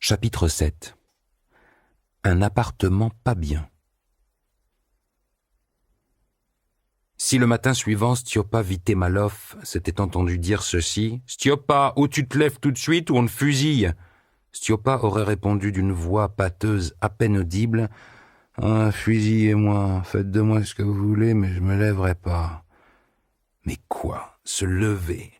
Chapitre 7. Un appartement pas bien. Si le matin suivant Stiopa Vitemalov s'était entendu dire ceci, « Stiopa, ou tu te lèves tout de suite ou on te fusille !» Stiopa aurait répondu d'une voix pâteuse à peine audible, « Ah, fusillez-moi, faites de moi ce que vous voulez, mais je me lèverai pas. » Mais quoi? Se lever?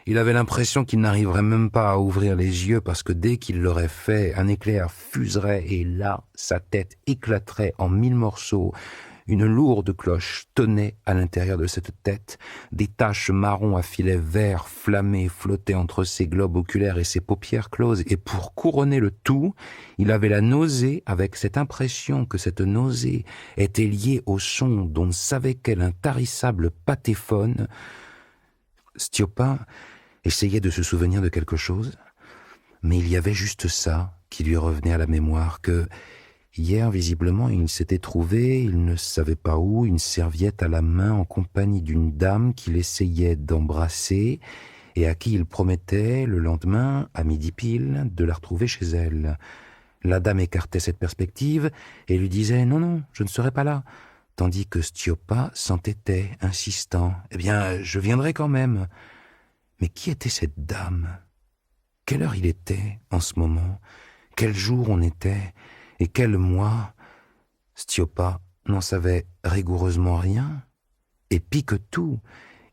Il avait l'impression qu'il n'arriverait même pas à ouvrir les yeux parce que dès qu'il l'aurait fait, un éclair fuserait et là, sa tête éclaterait en 1000 morceaux. Une lourde cloche tonnait à l'intérieur de cette tête. Des taches marron à filets verts flammés flottaient entre ses globes oculaires et ses paupières closes. Et pour couronner le tout, il avait la nausée avec cette impression que cette nausée était liée au son dont ne savait quel intarissable patéphone. Stiopa essayait de se souvenir de quelque chose, mais il y avait juste ça qui lui revenait à la mémoire, que hier, visiblement, il s'était trouvé, il ne savait pas où, une serviette à la main en compagnie d'une dame qu'il essayait d'embrasser et à qui il promettait, le lendemain, à midi pile, de la retrouver chez elle. La dame écartait cette perspective et lui disait « Non, non, je ne serai pas là », tandis que Stiopa s'entêtait, insistant « Eh bien, je viendrai quand même ». Mais qui était cette dame? Quelle heure il était en ce moment? Quel jour on était? Et quel mois? Stiopa n'en savait rigoureusement rien. Et pis que tout,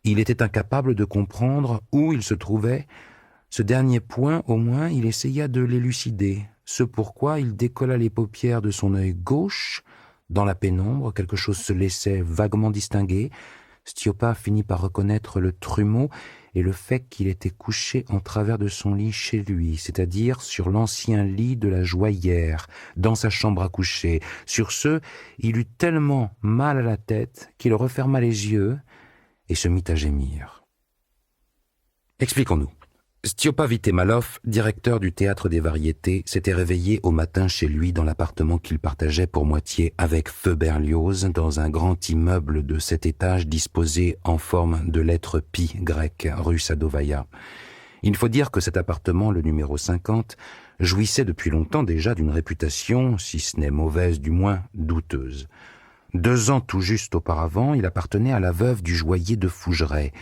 il était incapable de comprendre où il se trouvait. Ce dernier point, au moins, il essaya de l'élucider, ce pourquoi il décolla les paupières de son œil gauche. Dans la pénombre, quelque chose se laissait vaguement distinguer. Stiopa finit par reconnaître le trumeau et le fait qu'il était couché en travers de son lit chez lui, c'est-à-dire sur l'ancien lit de la joaillère, dans sa chambre à coucher. Sur ce, il eut tellement mal à la tête qu'il referma les yeux et se mit à gémir. Expliquons-nous. Stiopa Vitemalov, directeur du Théâtre des Variétés, s'était réveillé au matin chez lui dans l'appartement qu'il partageait pour moitié avec feu Berlioz dans un grand immeuble de 7 étages disposé en forme de lettre pi grecque, rue Sadovaya. Il faut dire que cet appartement, le numéro 50, jouissait depuis longtemps déjà d'une réputation, si ce n'est mauvaise, du moins douteuse. 2 ans tout juste auparavant, il appartenait à la veuve du joaillier de Fougeray,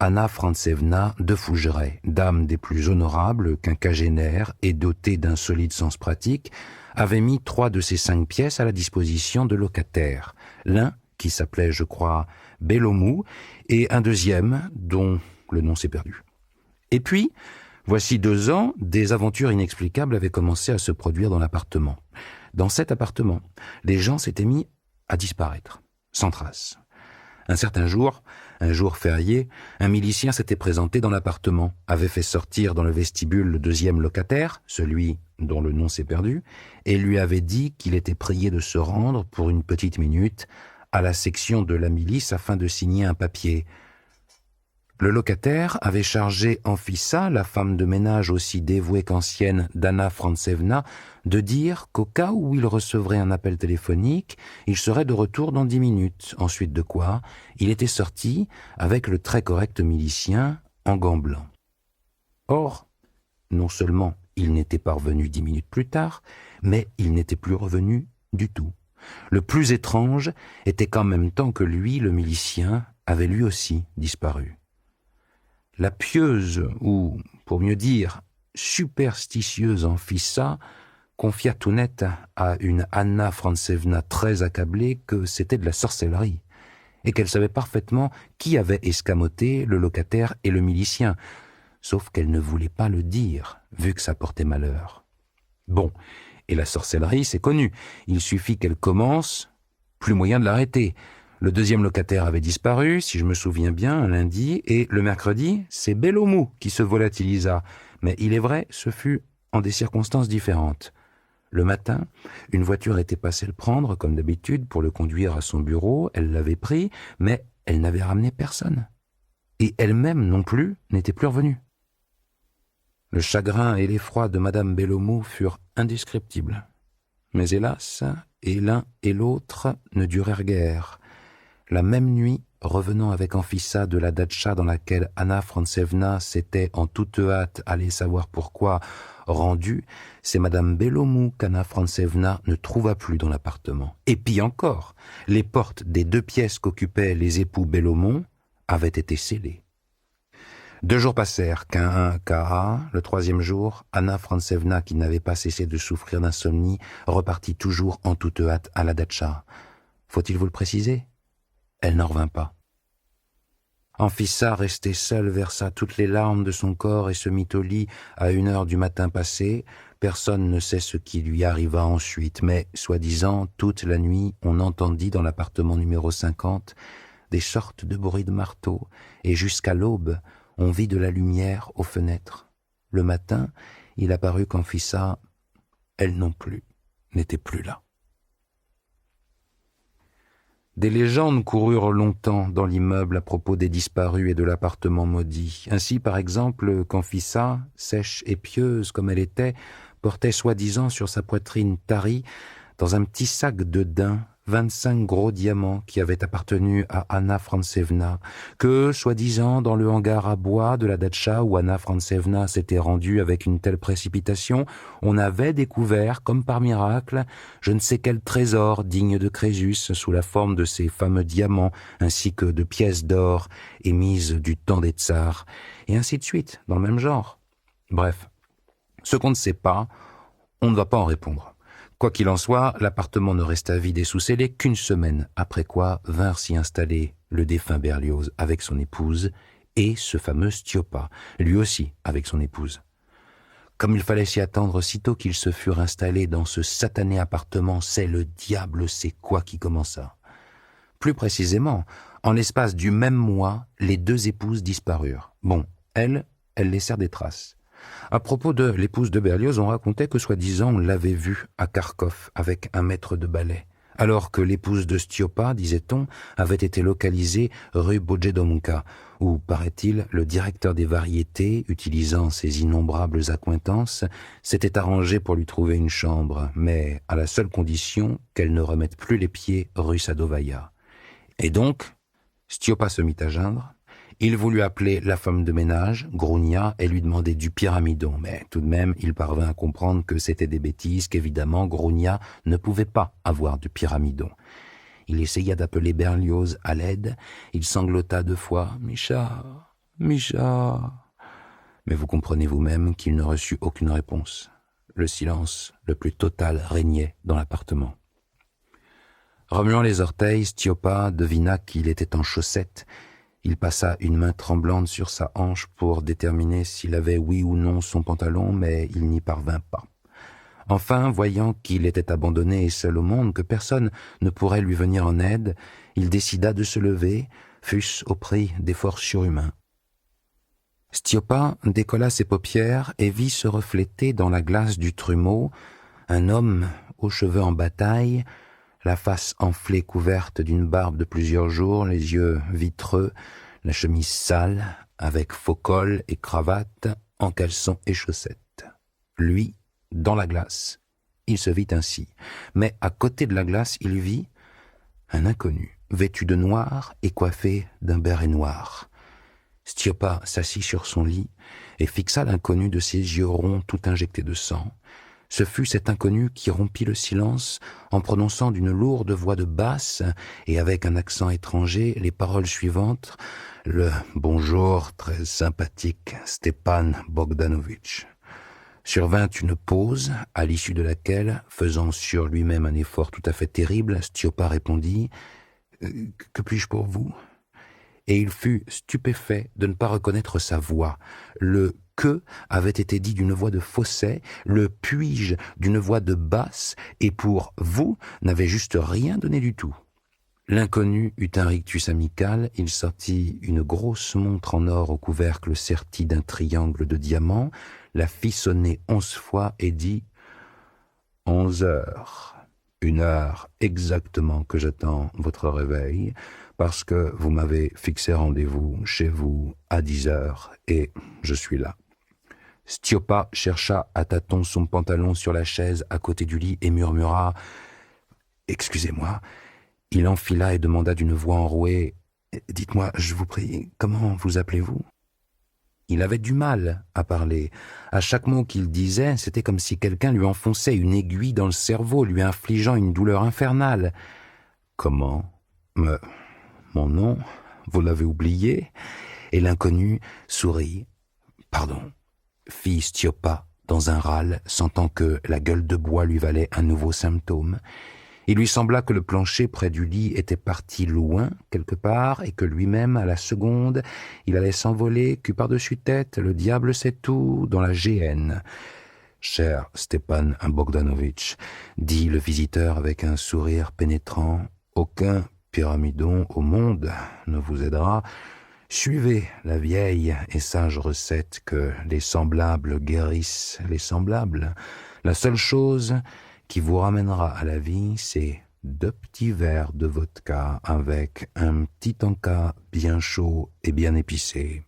Anna Frantsevna de Fougeray, dame des plus honorables, quinquagénaire et dotée d'un solide sens pratique, avait mis 3 de ses 5 pièces à la disposition de locataires. L'un, qui s'appelait, je crois, Belomou, et un deuxième, dont le nom s'est perdu. Et puis, voici 2 ans, des aventures inexplicables avaient commencé à se produire dans l'appartement. Dans cet appartement, les gens s'étaient mis à disparaître, sans trace. Un certain jour, un jour férié, un milicien s'était présenté dans l'appartement, avait fait sortir dans le vestibule le 2e locataire, celui dont le nom s'est perdu, et lui avait dit qu'il était prié de se rendre pour une petite minute à la section de la milice afin de signer un papier. Le locataire avait chargé Anfissa, la femme de ménage aussi dévouée qu'ancienne d'Anna Frantsevna, de dire qu'au cas où il recevrait un appel téléphonique, il serait de retour dans 10 minutes, ensuite de quoi il était sorti avec le très correct milicien en gants blancs. Or, non seulement il n'était pas revenu 10 minutes plus tard, mais il n'était plus revenu du tout. Le plus étrange était qu'en même temps que lui, le milicien avait lui aussi disparu. La pieuse, ou, pour mieux dire, superstitieuse Anfissa, confia tout net à une Anna Frantsevna très accablée que c'était de la sorcellerie, et qu'elle savait parfaitement qui avait escamoté le locataire et le milicien, sauf qu'elle ne voulait pas le dire, vu que ça portait malheur. Bon, et la sorcellerie, c'est connu, il suffit qu'elle commence, plus moyen de l'arrêter. Le 2e locataire avait disparu, si je me souviens bien, un lundi, et le mercredi, c'est Belomou qui se volatilisa. Mais il est vrai, ce fut en des circonstances différentes. Le matin, une voiture était passée le prendre, comme d'habitude, pour le conduire à son bureau. Elle l'avait pris, mais elle n'avait ramené personne. Et elle-même non plus n'était plus revenue. Le chagrin et l'effroi de Madame Belomou furent indescriptibles. Mais hélas, et l'un et l'autre ne durèrent guère. La même nuit revenant avec Anfissa de la datcha dans laquelle Anna Frantsevna s'était en toute hâte, allée savoir pourquoi, rendue, c'est Madame Belomou qu'Anna Frantsevna ne trouva plus dans l'appartement. Et pis encore, les portes des 2 pièces qu'occupaient les époux Bellomont avaient été scellées. 2 jours passèrent, qu'un le 3e jour, Anna Frantsevna, qui n'avait pas cessé de souffrir d'insomnie, repartit toujours en toute hâte à la datcha. Faut-il vous le préciser? Elle n'en revint pas. Anfissa, restée seule, versa toutes les larmes de son corps et se mit au lit à 1h du matin passé. Personne ne sait ce qui lui arriva ensuite, mais, soi-disant, toute la nuit, on entendit dans l'appartement numéro 50 des sortes de bruits de marteau, et jusqu'à l'aube, on vit de la lumière aux fenêtres. Le matin, il apparut qu'Anfissa, elle non plus, n'était plus là. Des légendes coururent longtemps dans l'immeuble à propos des disparus et de l'appartement maudit. Ainsi, par exemple, qu'Anfissa, sèche et pieuse comme elle était, portait soi-disant sur sa poitrine tarie, dans un petit sac de daim, 25 gros diamants qui avaient appartenu à Anna Frantsevna, que, soi-disant, dans le hangar à bois de la datcha où Anna Frantsevna s'était rendue avec une telle précipitation, on avait découvert, comme par miracle, je ne sais quel trésor digne de Crésus sous la forme de ces fameux diamants, ainsi que de pièces d'or émises du temps des tsars, et ainsi de suite, dans le même genre. Bref, ce qu'on ne sait pas, on ne va pas en répondre. Quoi qu'il en soit, l'appartement ne resta vide et sous-scellé qu'une semaine, après quoi vinrent s'y installer le défunt Berlioz avec son épouse et ce fameux Stiopa, lui aussi avec son épouse. Comme il fallait s'y attendre, sitôt qu'ils se furent installés dans ce satané appartement, c'est le diable sait quoi qui commença. Plus précisément, en l'espace du même mois, les 2 épouses disparurent. Bon, elles laissèrent des traces. À propos de l'épouse de Berlioz, on racontait que soi-disant on l'avait vue à Kharkov avec un maître de ballet, alors que l'épouse de Stiopa, disait-on, avait été localisée rue Bojedomka, où, paraît-il, le directeur des variétés, utilisant ses innombrables accointances, s'était arrangé pour lui trouver une chambre, mais à la seule condition qu'elle ne remette plus les pieds rue Sadovaya. Et donc, Stiopa se mit à geindre. Il voulut appeler la femme de ménage, Grounia, et lui demander du pyramidon, mais tout de même, il parvint à comprendre que c'était des bêtises, qu'évidemment, Grounia ne pouvait pas avoir de pyramidon. Il essaya d'appeler Berlioz à l'aide, il sanglota 2 fois, « Micha, Micha !» Mais vous comprenez vous-même qu'il ne reçut aucune réponse. Le silence le plus total régnait dans l'appartement. Remuant les orteils, Stiopa devina qu'il était en chaussettes. Il passa une main tremblante sur sa hanche pour déterminer s'il avait oui ou non son pantalon, mais il n'y parvint pas. Enfin, voyant qu'il était abandonné et seul au monde, que personne ne pourrait lui venir en aide, il décida de se lever, fût-ce au prix d'efforts surhumains. Stiopa décolla ses paupières et vit se refléter dans la glace du trumeau un homme aux cheveux en bataille, la face enflée couverte d'une barbe de plusieurs jours, les yeux vitreux, la chemise sale, avec faux col et cravate, en caleçon et chaussettes. Lui, dans la glace, il se vit ainsi, mais à côté de la glace, il vit un inconnu, vêtu de noir et coiffé d'un béret noir. Stiopa s'assit sur son lit et fixa l'inconnu de ses yeux ronds tout injectés de sang. Ce fut cet inconnu qui rompit le silence en prononçant d'une lourde voix de basse et avec un accent étranger les paroles suivantes, le « bonjour très sympathique Stepan Bogdanovitch ». Survint une pause, à l'issue de laquelle, faisant sur lui-même un effort tout à fait terrible, Stiopa répondit « Que puis-je pour vous ?» Et il fut stupéfait de ne pas reconnaître sa voix. Le « que » avait été dit d'une voix de fausset, le « puis-je » d'une voix de basse, et pour « vous » n'avait juste rien donné du tout. L'inconnu eut un rictus amical, il sortit une grosse montre en or au couvercle serti d'un triangle de diamants, la fit sonner 11 fois et dit « 11 heures, 1 heure exactement que j'attends votre réveil, parce que vous m'avez fixé rendez-vous chez vous à 10 heures et je suis là. » Stiopa chercha à tâtons son pantalon sur la chaise à côté du lit et murmura « Excusez-moi ». Il enfila et demanda d'une voix enrouée Dites-moi, je vous prie, comment vous appelez-vous » Il avait du mal à parler. À chaque mot qu'il disait, c'était comme si quelqu'un lui enfonçait une aiguille dans le cerveau, lui infligeant une douleur infernale. « Comment ? Mon nom ? Vous l'avez oublié ?» Et l'inconnu sourit. « Pardon, » fit Stiopa dans un râle, sentant que la gueule de bois lui valait un nouveau symptôme. Il lui sembla que le plancher près du lit était parti loin, quelque part, et que lui-même, à la seconde, il allait s'envoler, cul par-dessus tête, le diable sait où, dans la géhenne. « Cher Stepan Bogdanovitch, » dit le visiteur avec un sourire pénétrant, « aucun pyramidon au monde ne vous aidera. Suivez la vieille et sage recette que les semblables guérissent les semblables. La seule chose qui vous ramènera à la vie, c'est 2 petits verres de vodka avec un petit encas bien chaud et bien épicé. »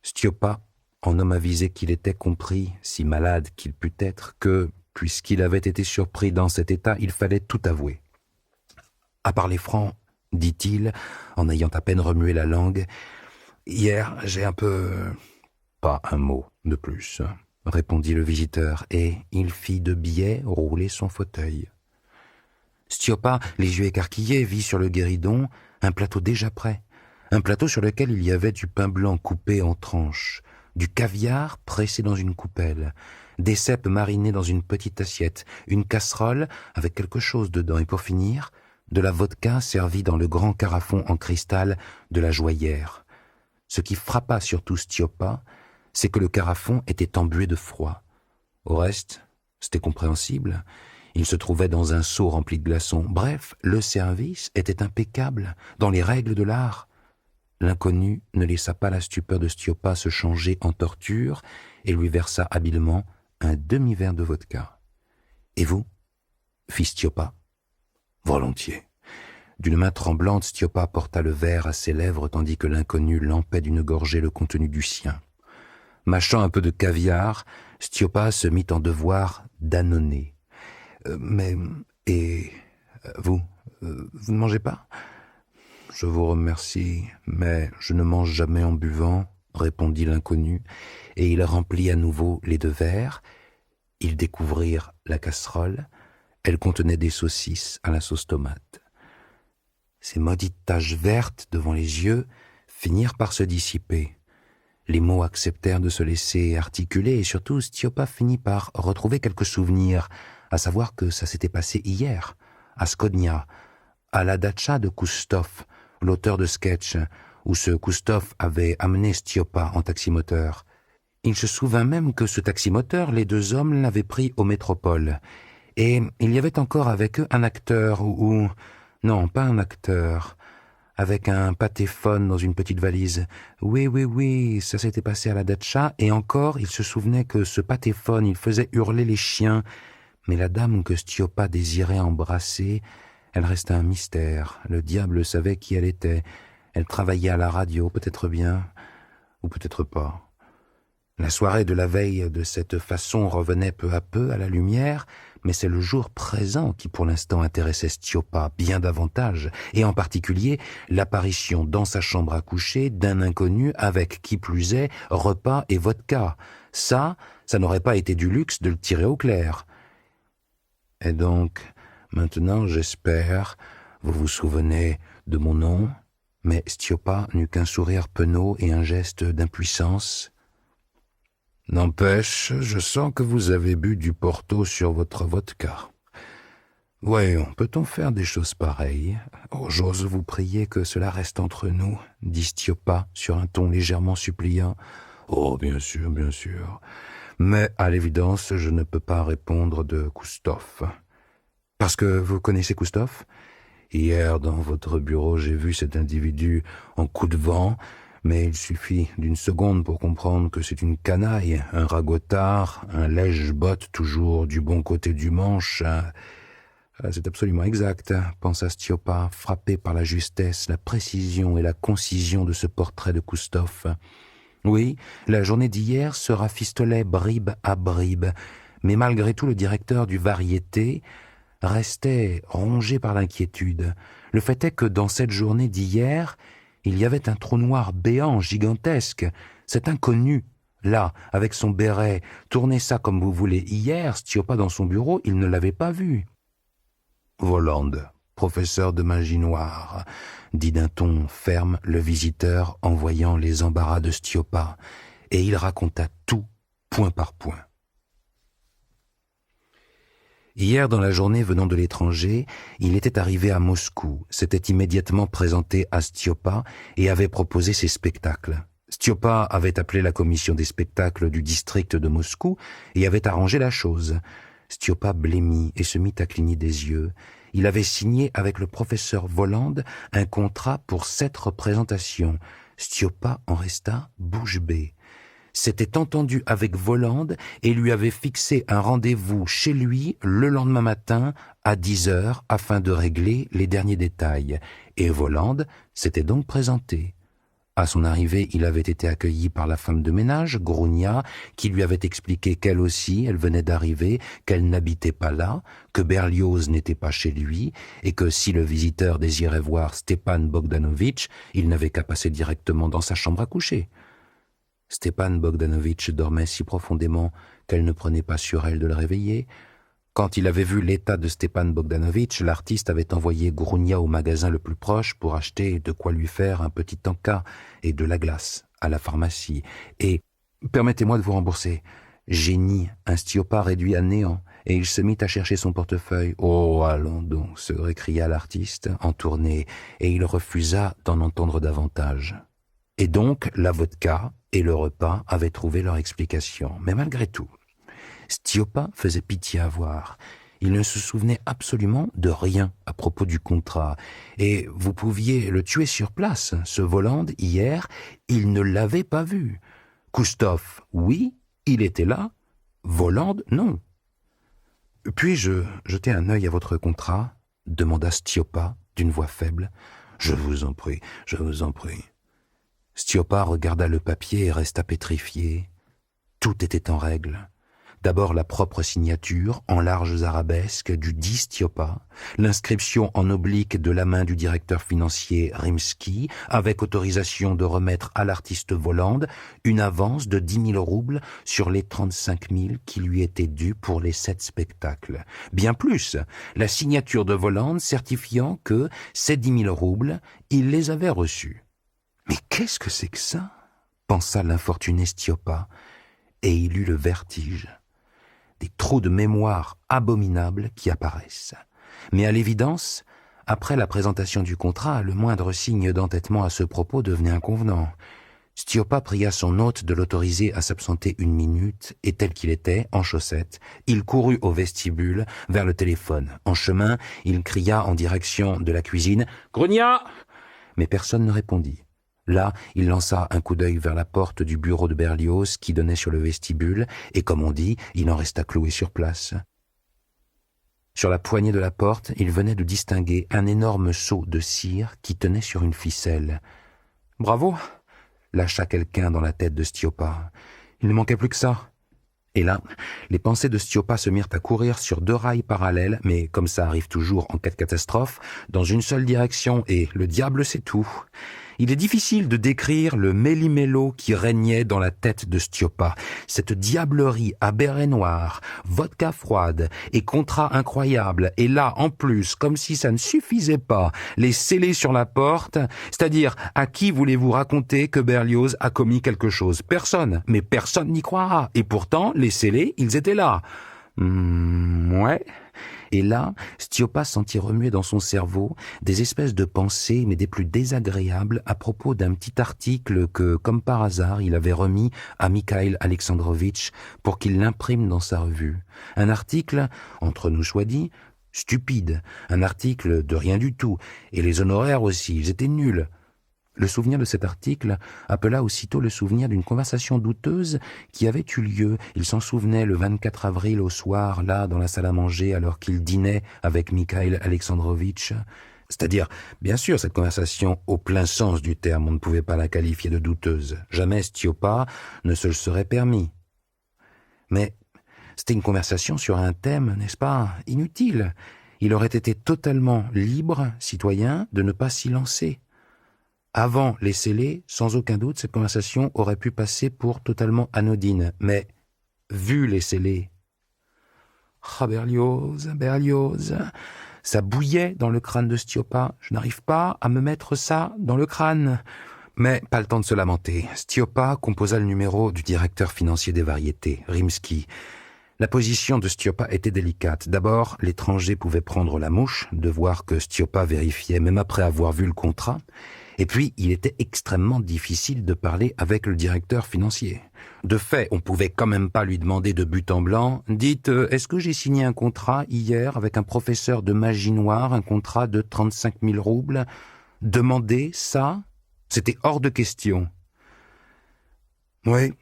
Stiopa, en homme avisé qu'il était, compris, si malade qu'il pût être, que, puisqu'il avait été surpris dans cet état, il fallait tout avouer. « À parler franc, dit-il, en ayant à peine remué la langue, « hier, j'ai un peu... » « Pas un mot de plus, » répondit le visiteur, et il fit de biais rouler son fauteuil. Stiopa, les yeux écarquillés, vit sur le guéridon un plateau déjà prêt, un plateau sur lequel il y avait du pain blanc coupé en tranches, du caviar pressé dans une coupelle, des cèpes marinés dans une petite assiette, une casserole avec quelque chose dedans, et pour finir, de la vodka servie dans le grand carafon en cristal de la joaillère. Ce qui frappa surtout Stiopa, c'est que le carafon était embué de froid. Au reste, c'était compréhensible. Il se trouvait dans un seau rempli de glaçons. Bref, le service était impeccable, dans les règles de l'art. L'inconnu ne laissa pas la stupeur de Stiopa se changer en torture et lui versa habilement un demi-verre de vodka. « Et vous » fit Stiopa. « Volontiers. » D'une main tremblante, Stiopa porta le verre à ses lèvres tandis que l'inconnu lampait d'une gorgée le contenu du sien. Mâchant un peu de caviar, Stiopa se mit en devoir d'annonner. « Mais... et... vous ne mangez pas ?»« Je vous remercie, mais je ne mange jamais en buvant, » répondit l'inconnu, et il remplit à nouveau les 2 verres. Ils découvrirent la casserole. Elle contenait des saucisses à la sauce tomate. Ces maudites taches vertes devant les yeux finirent par se dissiper. Les mots acceptèrent de se laisser articuler et surtout Stiopa finit par retrouver quelques souvenirs, à savoir que ça s'était passé hier, à Skodnia, à la datcha de Koustov, l'auteur de sketch, où ce Koustov avait amené Stiopa en taximoteur. Il se souvint même que ce taximoteur, les 2 hommes l'avaient pris au métropole. Et il y avait encore avec eux un acteur, non, pas un acteur, avec un patéphone dans une petite valise. Oui, ça s'était passé à la datcha, et encore, il se souvenait que ce patéphone, il faisait hurler les chiens, mais la dame que Stiopa désirait embrasser, elle resta un mystère. Le diable savait qui elle était. Elle travaillait à la radio, peut-être bien, ou peut-être pas. La soirée de la veille de cette façon revenait peu à peu à la lumière, mais c'est le jour présent qui pour l'instant intéressait Stiopa bien davantage, et en particulier l'apparition dans sa chambre à coucher d'un inconnu avec, qui plus est, repas et vodka. Ça n'aurait pas été du luxe de le tirer au clair. Et donc, maintenant, j'espère, vous vous souvenez de mon nom ? Mais Stiopa n'eut qu'un sourire penaud et un geste d'impuissance. N'empêche, je sens que vous avez bu du Porto sur votre vodka. Voyons, peut-on faire des choses pareilles ? Oh, j'ose vous prier que cela reste entre nous, dit Stiopa sur un ton légèrement suppliant. Oh, bien sûr. Mais à l'évidence, je ne peux pas répondre de Koustov. Parce que vous connaissez Koustov ? Hier, dans votre bureau, j'ai vu cet individu en coup de vent, mais il suffit d'une seconde pour comprendre que c'est une canaille, un ragotard, un lèche-botte toujours du bon côté du manche. C'est absolument exact, pensa Stiopa, frappé par la justesse, la précision et la concision de ce portrait de Koustov. Oui, la journée d'hier se rafistolait bribe à bribe, mais malgré tout le directeur du Variété, restait rongé par l'inquiétude. Le fait est que dans cette journée d'hier, il y avait un trou noir béant, gigantesque. Cet inconnu, là, avec son béret, tournez ça comme vous voulez. Hier, Stiopa dans son bureau, il ne l'avait pas vu. « Voland, professeur de magie noire », dit d'un ton ferme le visiteur en voyant les embarras de Stiopa, et il raconta tout, point par point. Hier, dans la journée venant de l'étranger, il était arrivé à Moscou, s'était immédiatement présenté à Stiopa et avait proposé ses spectacles. Stiopa avait appelé la commission des spectacles du district de Moscou et avait arrangé la chose. Stiopa blêmit et se mit à cligner des yeux. Il avait signé avec le professeur Voland un contrat pour 7 représentations. Stiopa en resta bouche bée. S'était entendu avec Voland et lui avait fixé un rendez-vous chez lui le lendemain matin à 10h afin de régler les derniers détails. Et Voland s'était donc présenté. À son arrivée, il avait été accueilli par la femme de ménage, Grounia, qui lui avait expliqué qu'elle aussi, elle venait d'arriver, qu'elle n'habitait pas là, que Berlioz n'était pas chez lui, et que si le visiteur désirait voir Stepan Bogdanovitch, il n'avait qu'à passer directement dans sa chambre à coucher. Stepan Bogdanovitch dormait si profondément qu'elle ne prenait pas sur elle de le réveiller. Quand il avait vu l'état de Stepan Bogdanovitch, l'artiste avait envoyé Grounia au magasin le plus proche pour acheter de quoi lui faire un petit tanka et de la glace à la pharmacie. Et « Permettez-moi de vous rembourser. » Génie, un Stiopa réduit à néant, et il se mit à chercher son portefeuille. « Oh, allons donc !» se récria l'artiste, entourné, et il refusa d'en entendre davantage. Et donc, la vodka et le repas avaient trouvé leur explication. Mais malgré tout, Stiopa faisait pitié à voir. Il ne se souvenait absolument de rien à propos du contrat. Et vous pouviez le tuer sur place. Ce Voland, hier, il ne l'avait pas vu. Koustov, oui, il était là. Voland, non. « Puis-je jeter un œil à votre contrat ?» demanda Stiopa d'une voix faible. « Je vous en prie, je vous en prie. » Stiopa regarda le papier et resta pétrifié. Tout était en règle. D'abord la propre signature, en larges arabesques, du dit Stiopa, l'inscription en oblique de la main du directeur financier Rimsky, avec autorisation de remettre à l'artiste Voland une avance de 10 000 roubles sur les 35 000 qui lui étaient dus pour les 7 spectacles. Bien plus, la signature de Voland certifiant que ces 10 000 roubles, il les avait reçus. « Mais qu'est-ce que c'est que ça ?» pensa l'infortuné Stiopa, et il eut le vertige. Des trous de mémoire abominables qui apparaissent. Mais à l'évidence, après la présentation du contrat, le moindre signe d'entêtement à ce propos devenait inconvenant. Stiopa pria son hôte de l'autoriser à s'absenter 1 minute, et tel qu'il était, en chaussettes, il courut au vestibule, vers le téléphone. En chemin, il cria en direction de la cuisine « Grounia !» Mais personne ne répondit. Là, il lança un coup d'œil vers la porte du bureau de Berlioz qui donnait sur le vestibule, et comme on dit, il en resta cloué sur place. Sur la poignée de la porte, il venait de distinguer un énorme seau de cire qui tenait sur une ficelle. « Bravo !» lâcha quelqu'un dans la tête de Stiopa. « Il ne manquait plus que ça !» Et là, les pensées de Stiopa se mirent à courir sur 2 rails parallèles, mais comme ça arrive toujours en cas de catastrophe, dans une seule direction, et le diable sait tout. Il est difficile de décrire le méli-mélo qui régnait dans la tête de Stiopa. Cette diablerie à béret noir, vodka froide et contrat incroyable, et là, en plus, comme si ça ne suffisait pas, les scellés sur la porte, c'est-à-dire, à qui voulez-vous raconter que Berlioz a commis quelque chose? Personne, mais personne n'y croira. Et pourtant, les scellés, ils étaient là. Ouais. Et là, Stiopa sentit remuer dans son cerveau des espèces de pensées, mais des plus désagréables, à propos d'un petit article que, comme par hasard, il avait remis à Mikhail Alexandrovitch pour qu'il l'imprime dans sa revue. Un article, entre nous soit dit, stupide, un article de rien du tout, et les honoraires aussi, ils étaient nuls. Le souvenir de cet article appela aussitôt le souvenir d'une conversation douteuse qui avait eu lieu. Il s'en souvenait le 24 avril au soir, là, dans la salle à manger, alors qu'il dînait avec Mikhail Alexandrovitch. C'est-à-dire, bien sûr, cette conversation, au plein sens du terme, on ne pouvait pas la qualifier de douteuse. Jamais Stiopa ne se le serait permis. Mais c'était une conversation sur un thème, n'est-ce pas, inutile. il aurait été totalement libre, citoyen, de ne pas s'y lancer. Avant les scellés, sans aucun doute, cette conversation aurait pu passer pour totalement anodine. Mais, vu les scellés, « Ah, Berlioz, ça bouillait dans le crâne de Stiopa. Je n'arrive pas à me mettre ça dans le crâne. » Mais pas le temps de se lamenter. Stiopa composa le numéro du directeur financier des variétés, Rimsky. La position de Stiopa était délicate. D'abord, l'étranger pouvait prendre la mouche, de voir que Stiopa vérifiait même après avoir vu le contrat. Et puis, il était extrêmement difficile de parler avec le directeur financier. De fait, on pouvait quand même pas lui demander de but en blanc. « Dites, est-ce que j'ai signé un contrat hier avec un professeur de magie noire, un contrat de 35 000 roubles ? Demander ça ? C'était hors de question. »« Oui, »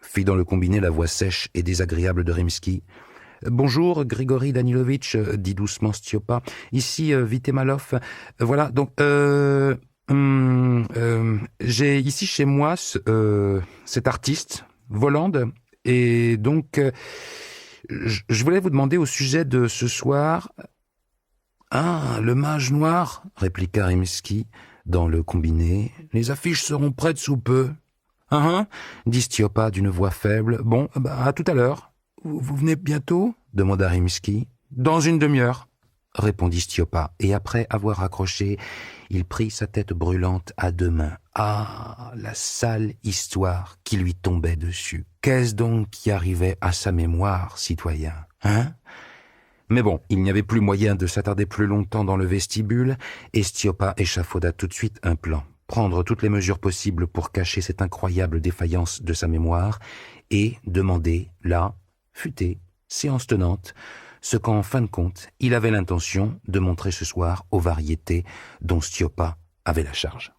fit dans le combiné la voix sèche et désagréable de Rimsky. « Bonjour, Grigory Danilovitch, dit doucement Stiopa. Ici, Vitemalov. Voilà, donc, j'ai ici chez moi cet artiste, Voland, et donc, je voulais vous demander au sujet de ce soir... »« Ah, le mage noir, » répliqua Rimsky dans le combiné. « Les affiches seront prêtes sous peu. »« dit Stiopa d'une voix faible. « Bon, à tout à l'heure. »« Vous venez bientôt ?» demanda Rimsky. « Dans une demi-heure. » répondit Stiopa, et après avoir raccroché, il prit sa tête brûlante à deux mains. Ah, la sale histoire qui lui tombait dessus. Qu'est-ce donc qui arrivait à sa mémoire, citoyen, hein ? Mais bon, il n'y avait plus moyen de s'attarder plus longtemps dans le vestibule, et Stiopa échafauda tout de suite un plan. Prendre toutes les mesures possibles pour cacher cette incroyable défaillance de sa mémoire, et demander, là, futée, séance tenante, ce qu'en fin de compte, il avait l'intention de montrer ce soir aux variétés dont Stiopa avait la charge.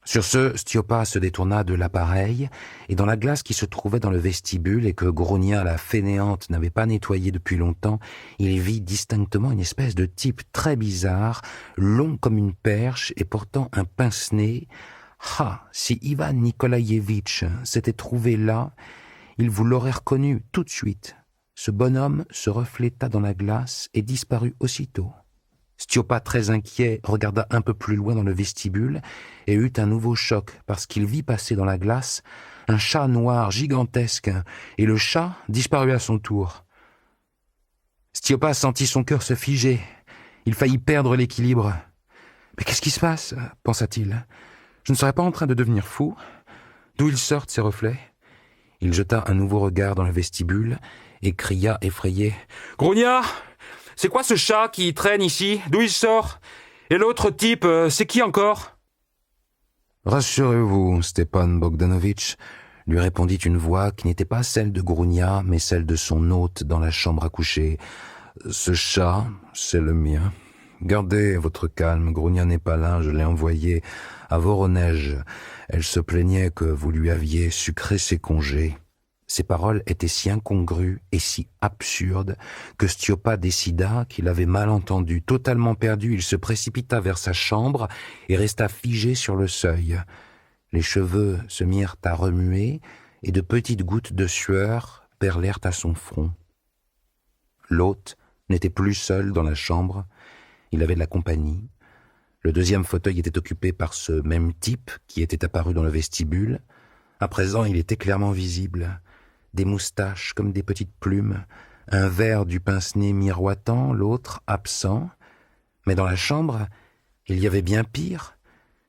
Sur ce, Stiopa se détourna de l'appareil, et dans la glace qui se trouvait dans le vestibule et que Grounia, la fainéante, n'avait pas nettoyée depuis longtemps, il vit distinctement une espèce de type très bizarre, long comme une perche et portant un pince-nez. Ah, si Ivan Nikolaïevitch s'était trouvé là, il vous l'aurait reconnu tout de suite. Ce bonhomme se refléta dans la glace et disparut aussitôt. Stiopa, très inquiet, regarda un peu plus loin dans le vestibule et eut un nouveau choc parce qu'il vit passer dans la glace un chat noir gigantesque et le chat disparut à son tour. Stiopa sentit son cœur se figer. Il faillit perdre l'équilibre. « Mais qu'est-ce qui se passe ?» pensa-t-il. « Je ne serais pas en train de devenir fou ? D'où ils sortent ces reflets ?» Il jeta un nouveau regard dans le vestibule et cria effrayé. « Grounia ! C'est quoi ce chat qui traîne ici ? D'où il sort ? Et l'autre type, c'est qui encore ?» « Rassurez-vous, Stepan Bogdanovitch, » lui répondit une voix qui n'était pas celle de Grounia, mais celle de son hôte dans la chambre à coucher. « Ce chat, c'est le mien. Gardez votre calme, Grounia n'est pas là, je l'ai envoyée à Voronej. Elle se plaignait que vous lui aviez sucré ses congés. » Ces paroles étaient si incongrues et si absurdes que Stiopa décida qu'il avait mal entendu. Totalement perdu, il se précipita vers sa chambre et resta figé sur le seuil. Les cheveux se mirent à remuer et de petites gouttes de sueur perlèrent à son front. L'hôte n'était plus seul dans la chambre, il avait de la compagnie. Le deuxième fauteuil était occupé par ce même type qui était apparu dans le vestibule. À présent, il était clairement visible. Des moustaches comme des petites plumes, un verre du pince-nez miroitant, l'autre absent. Mais dans la chambre, il y avait bien pire.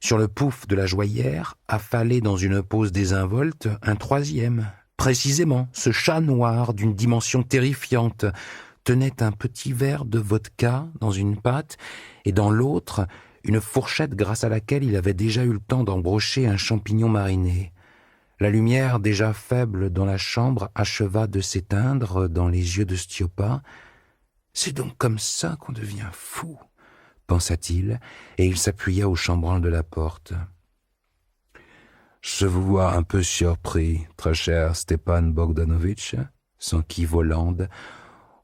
Sur le pouf de la joaillère, affalé dans une pose désinvolte, un troisième. Précisément, ce chat noir d'une dimension terrifiante tenait un petit verre de vodka dans une patte et dans l'autre, une fourchette grâce à laquelle il avait déjà eu le temps d'embrocher un champignon mariné. La lumière déjà faible dans la chambre acheva de s'éteindre dans les yeux de Stiopa. « C'est donc comme ça qu'on devient fou !» pensa-t-il, et il s'appuya au chambranle de la porte. « Je vous vois un peu surpris, très cher Stepan Bogdanovitch, » s'enquit Voland,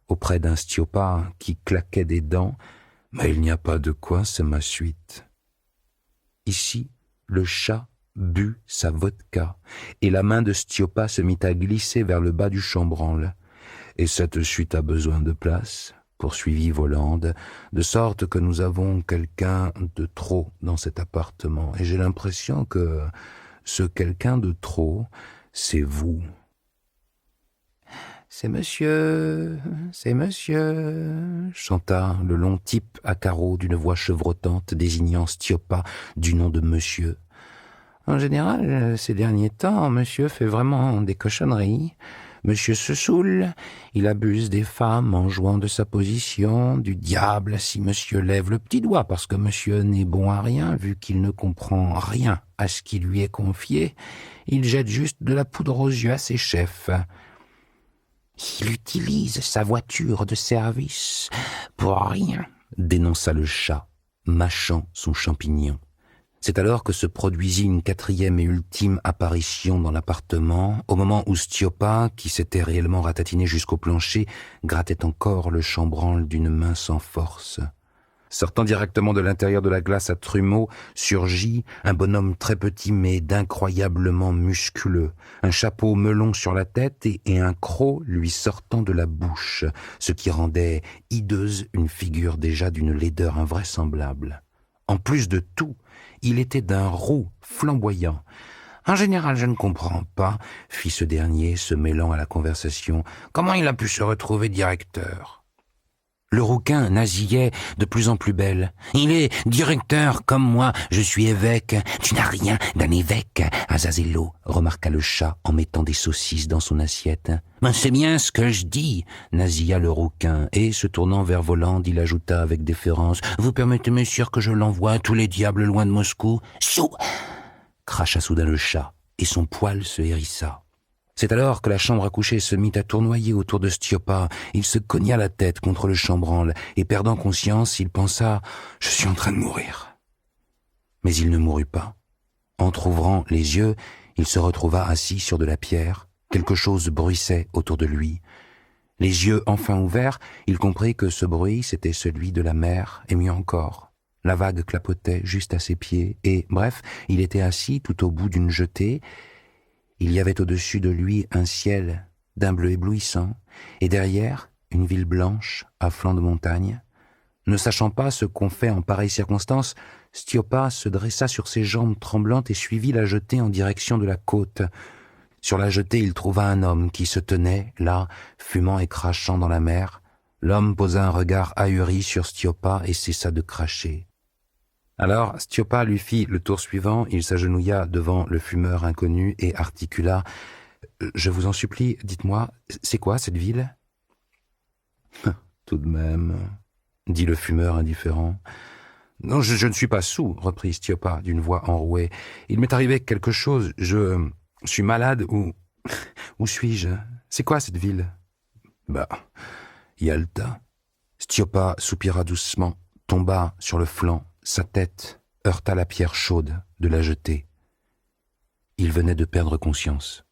auprès d'un Stiopa qui claquait des dents, « mais il n'y a pas de quoi, c'est ma suite. » Ici, le chat but sa vodka, et la main de Stiopa se mit à glisser vers le bas du chambranle. « Et cette suite a besoin de place ? poursuivit Volande, de sorte que nous avons quelqu'un de trop dans cet appartement, et j'ai l'impression que ce quelqu'un de trop, c'est vous. C'est monsieur, chanta le long type à carreaux d'une voix chevrotante désignant Stiopa du nom de monsieur. En général, ces derniers temps, monsieur fait vraiment des cochonneries. Monsieur se saoule, il abuse des femmes en jouant de sa position, du diable si monsieur lève le petit doigt parce que monsieur n'est bon à rien vu qu'il ne comprend rien à ce qui lui est confié. Il jette juste de la poudre aux yeux à ses chefs. Il utilise sa voiture de service pour rien, dénonça le chat, mâchant son champignon. C'est alors que se produisit une quatrième et ultime apparition dans l'appartement, au moment où Stiopa, qui s'était réellement ratatiné jusqu'au plancher, grattait encore le chambranle d'une main sans force. Sortant directement de l'intérieur de la glace à trumeau, surgit un bonhomme très petit mais d'incroyablement musculeux, un chapeau melon sur la tête et un croc lui sortant de la bouche, ce qui rendait hideuse une figure déjà d'une laideur invraisemblable. En plus de tout, il était d'un roux flamboyant. « En général, je ne comprends pas, » fit ce dernier, se mêlant à la conversation. « Comment il a pu se retrouver directeur ?» Le rouquin nasillait de plus en plus belle. « Il est directeur comme moi, je suis évêque. Tu n'as rien d'un évêque, Azazello, » remarqua le chat en mettant des saucisses dans son assiette. « C'est bien ce que je dis, » nasilla le rouquin, et, se tournant vers Volande, il ajouta avec déférence, « Vous permettez, messieurs, que je l'envoie à tous les diables loin de Moscou ?»« Chou !» cracha soudain le chat, et son poil se hérissa. C'est alors que la chambre à coucher se mit à tournoyer autour de Stiopa. Il se cogna la tête contre le chambranle, et perdant conscience, il pensa « Je suis en train de mourir ». Mais il ne mourut pas. Entr'ouvrant les yeux, il se retrouva assis sur de la pierre. Quelque chose bruissait autour de lui. Les yeux enfin ouverts, il comprit que ce bruit, c'était celui de la mer, et mieux encore. La vague clapotait juste à ses pieds, et, bref, il était assis tout au bout d'une jetée. Il y avait au-dessus de lui un ciel d'un bleu éblouissant, et derrière, une ville blanche à flanc de montagne. Ne sachant pas ce qu'on fait en pareille circonstance, Stiopa se dressa sur ses jambes tremblantes et suivit la jetée en direction de la côte. Sur la jetée, il trouva un homme qui se tenait, là, fumant et crachant dans la mer. L'homme posa un regard ahuri sur Stiopa et cessa de cracher. Alors, Stiopa lui fit le tour suivant, il s'agenouilla devant le fumeur inconnu et articula « Je vous en supplie, dites-moi, c'est quoi cette ville ?»« Tout de même, » dit le fumeur indifférent. « Non, je ne suis pas sourd, » reprit Stiopa d'une voix enrouée. « Il m'est arrivé quelque chose, je suis malade ou... Où suis-je? C'est quoi cette ville ?»« Bah, Yalta. » Stiopa soupira doucement, tomba sur le flanc. Sa tête heurta la pierre chaude de la jetée. Il venait de perdre conscience.